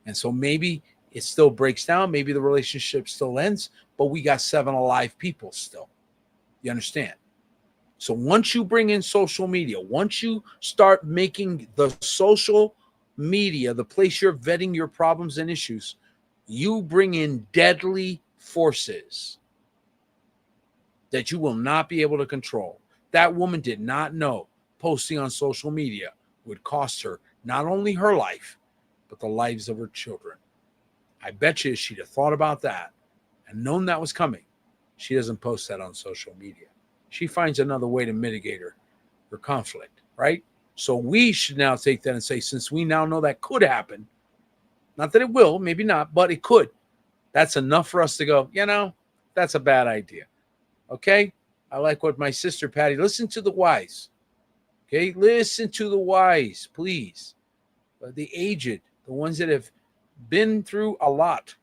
[SPEAKER 1] And so maybe it still breaks down. Maybe the relationship still ends, but we got 7 alive people still. You understand? So once you bring in social media, once you start making the social media the place you're vetting your problems and issues, you bring in deadly forces that you will not be able to control. That woman did not know posting on social media would cost her not only her life, but the lives of her children. I bet you she'd have thought about that and known that was coming. She doesn't post that on social media. She finds another way to mitigate her conflict, right? So we should now take that and say, since we now know that could happen, not that it will, maybe not, but it could. That's enough for us to go, that's a bad idea. Okay? I like what my sister Patty, listen to the wise. Okay? Listen to the wise, please. The aged, the ones that have been through a lot,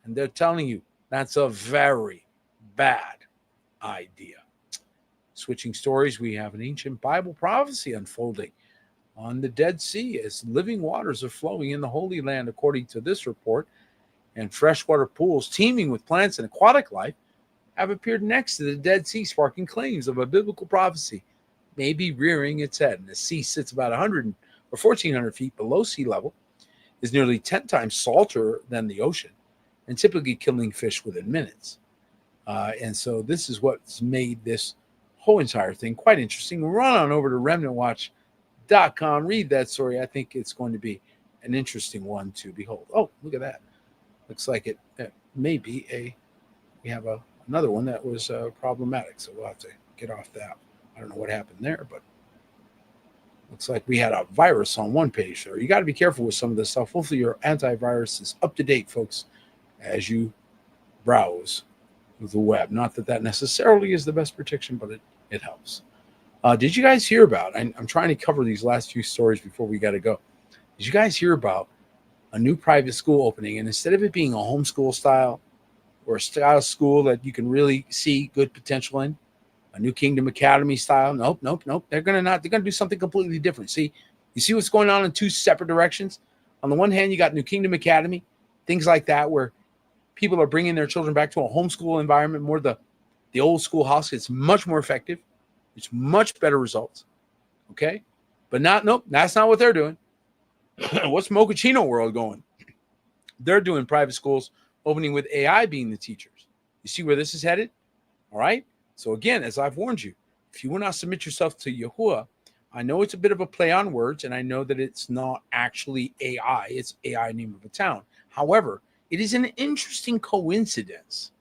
[SPEAKER 1] and they're telling you that's a very bad idea. Switching stories, we have an ancient Bible prophecy unfolding on the Dead Sea as living waters are flowing in the Holy Land, according to this report, and freshwater pools teeming with plants and aquatic life have appeared next to the Dead Sea, sparking claims of a biblical prophecy maybe rearing its head. And the sea sits about 100 or 1,400 feet below sea level, is nearly 10 times salter than the ocean, and typically killing fish within minutes. And so this is what's made this whole entire thing quite interesting. We'll run on over to remnantwatch.com, read that story. I think it's going to be an interesting one to behold. Oh, look at that. Looks like it may be we have another one that was problematic. So we'll have to get off that. I don't know what happened there, but looks like we had a virus on one page there. You got to be careful with some of this stuff. Hopefully your antivirus is up to date, folks, as you browse the web. Not that that necessarily is the best protection, but it helps. Did you guys hear about, I'm trying to cover these last few stories before we got to go. Did you guys hear about a new private school opening? And instead of it being a homeschool style or a style school that you can really see good potential in, a New Kingdom Academy style, nope. They're going to do something completely different. See, you see what's going on in two separate directions? On the one hand, you got New Kingdom Academy, things like that, where people are bringing their children back to a homeschool environment, more the old schoolhouse. It's much more effective. It's much better results. Okay? But that's not what they're doing. What's Mochaccino World going? They're doing private schools opening with AI being the teachers. You see where this is headed? All right? So again, as I've warned you, if you will not submit yourself to Yahuwah, I know it's a bit of a play on words, and I know that it's not actually AI. It's AI name of a town. However, it is an interesting coincidence.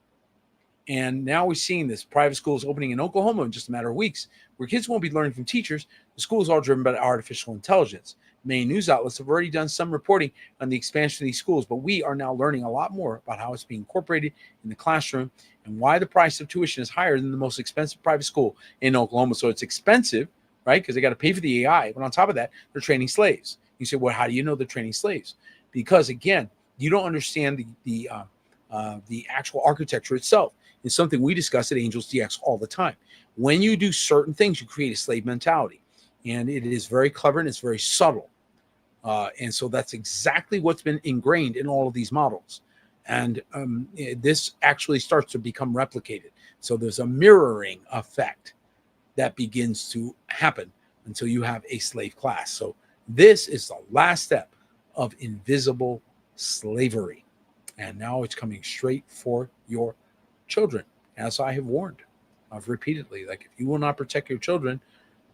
[SPEAKER 1] And now we're seeing this private schools opening in Oklahoma in just a matter of weeks, where kids won't be learning from teachers. The school is all driven by artificial intelligence. Many news outlets have already done some reporting on the expansion of these schools, but we are now learning a lot more about how it's being incorporated in the classroom and why the price of tuition is higher than the most expensive private school in Oklahoma. So it's expensive, right? Because they got to pay for the AI. But on top of that, they're training slaves. You say, well, how do you know they're training slaves? Because again, you don't understand the the actual architecture itself is something we discuss at Angels DX all the time. When you do certain things, you create a slave mentality, and it is very clever and it's very subtle. And so that's exactly what's been ingrained in all of these models. And this actually starts to become replicated. So there's a mirroring effect that begins to happen until you have a slave class. So this is the last step of invisible slavery. And now it's coming straight for your children, as I have warned repeatedly. Like, if you will not protect your children,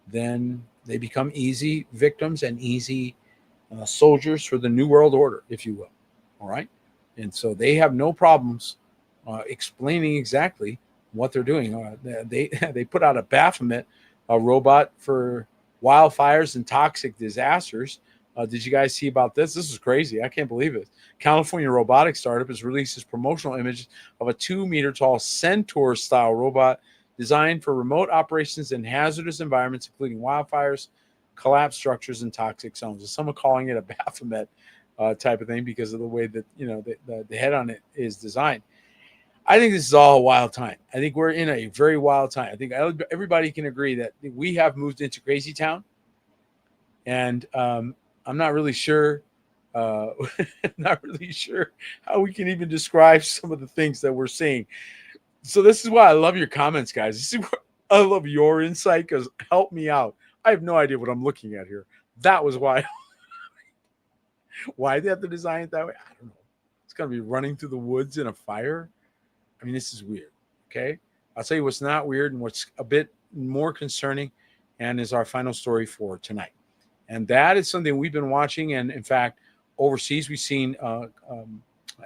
[SPEAKER 1] then they become easy victims and easy soldiers for the New World Order, if you will. All right. And so they have no problems explaining exactly what they're doing. They put out a Baphomet, a robot for wildfires and toxic disasters. Did you guys see about this? This is crazy. I can't believe it. California robotics startup has released this promotional image of a 2-meter tall Centaur-style robot designed for remote operations in hazardous environments, including wildfires, collapsed structures, and toxic zones. Some are calling it a Baphomet type of thing because of the way that the head on it is designed. I think this is all a wild time. I think we're in a very wild time. I think everybody can agree that we have moved into crazy town, and I'm not really sure. Not really sure how we can even describe some of the things that we're seeing. So this is why I love your comments, guys. This is why I love your insight, because help me out. I have no idea what I'm looking at here. That was why. Why they have to design it that way, I don't know. It's going to be running through the woods in a fire. I mean, this is weird. Okay. I'll tell you what's not weird and what's a bit more concerning, and is our final story for tonight. And that is something we've been watching. And in fact, overseas, we've seen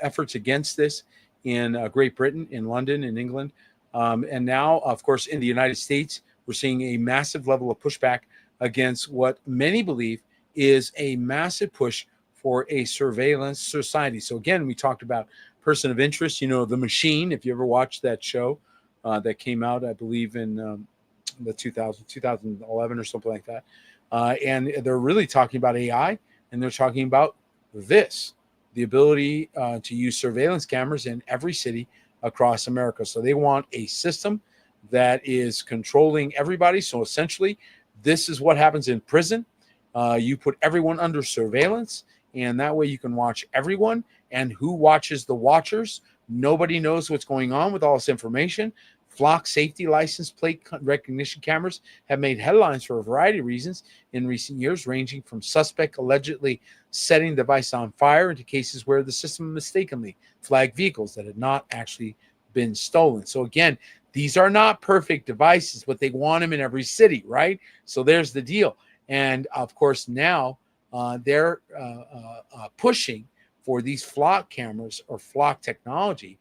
[SPEAKER 1] efforts against this in Great Britain, in London, in England. And now, of course, in the United States, we're seeing a massive level of pushback against what many believe is a massive push for a surveillance society. So again, we talked about Person of Interest, The Machine, if you ever watched that show that came out, I believe, in the 2011 or something like that. And they're really talking about AI, and they're talking about this, the ability to use surveillance cameras in every city across America. So they want a system that is controlling everybody. So essentially, this is what happens in prison. You put everyone under surveillance, and that way you can watch everyone. And who watches the watchers? Nobody knows what's going on with all this information. Flock safety license plate recognition cameras have made headlines for a variety of reasons in recent years, ranging from suspect allegedly setting the device on fire into cases where the system mistakenly flagged vehicles that had not actually been stolen. So again, these are not perfect devices, but they want them in every city, right? So there's the deal. And of course, now they're pushing for these flock cameras or flock technology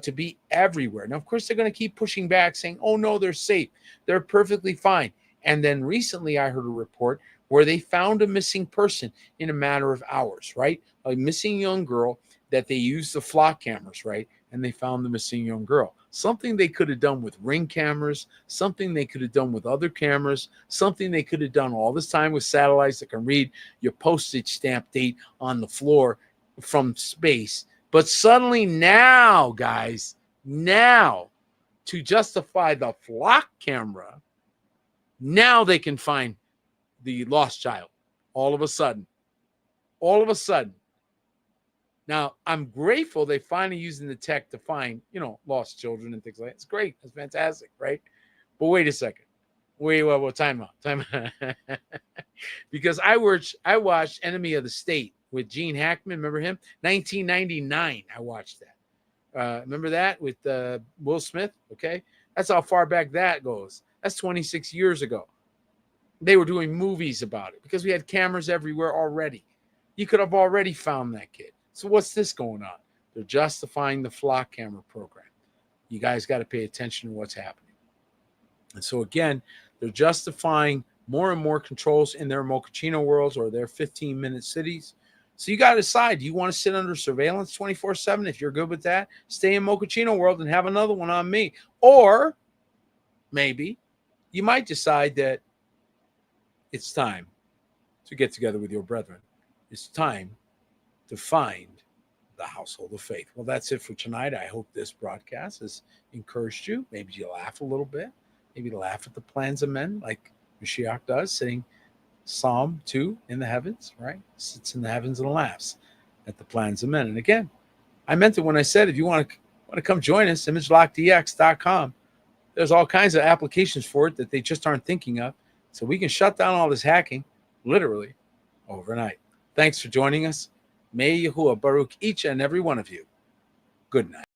[SPEAKER 1] to be everywhere. Now, of course, they're going to keep pushing back, saying, oh, no, they're safe. They're perfectly fine. And then recently I heard a report where they found a missing person in a matter of hours, right? A missing young girl that they used the flock cameras, right? And they found the missing young girl. Something they could have done with Ring cameras, something they could have done with other cameras, something they could have done all this time with satellites that can read your postage stamp date on the floor from space. But suddenly now, guys, now to justify the flock camera, now they can find the lost child all of a sudden. Now, I'm grateful they finally using the tech to find, lost children and things like that. It's great. It's fantastic, right? But wait a second. Time out. Because I watched Enemy of the State with Gene Hackman. Remember him? 1999, I watched that. Remember that with Will Smith? Okay. That's how far back that goes. That's 26 years ago. They were doing movies about it because we had cameras everywhere already. You could have already found that kid. So what's this going on? They're justifying the flock camera program. You guys got to pay attention to what's happening. And so again, they're justifying more and more controls in their mochaccino worlds or their 15-minute cities. So you got to decide, do you want to sit under surveillance 24/7? If you're good with that, stay in mochaccino world and have another one on me. Or maybe you might decide that it's time to get together with your brethren. It's time to find the household of faith. Well, that's it for tonight. I hope this broadcast has encouraged you. Maybe you laugh a little bit. Maybe laugh at the plans of men like Mashiach does, sitting Psalm 2 in the heavens, right? Sits in the heavens and laughs at the plans of men. And again, I meant it when I said if you want to come join us, imagelockdx.com. There's all kinds of applications for it that they just aren't thinking of. So we can shut down all this hacking literally overnight. Thanks for joining us. May Yahuwah Baruch each and every one of you. Good night.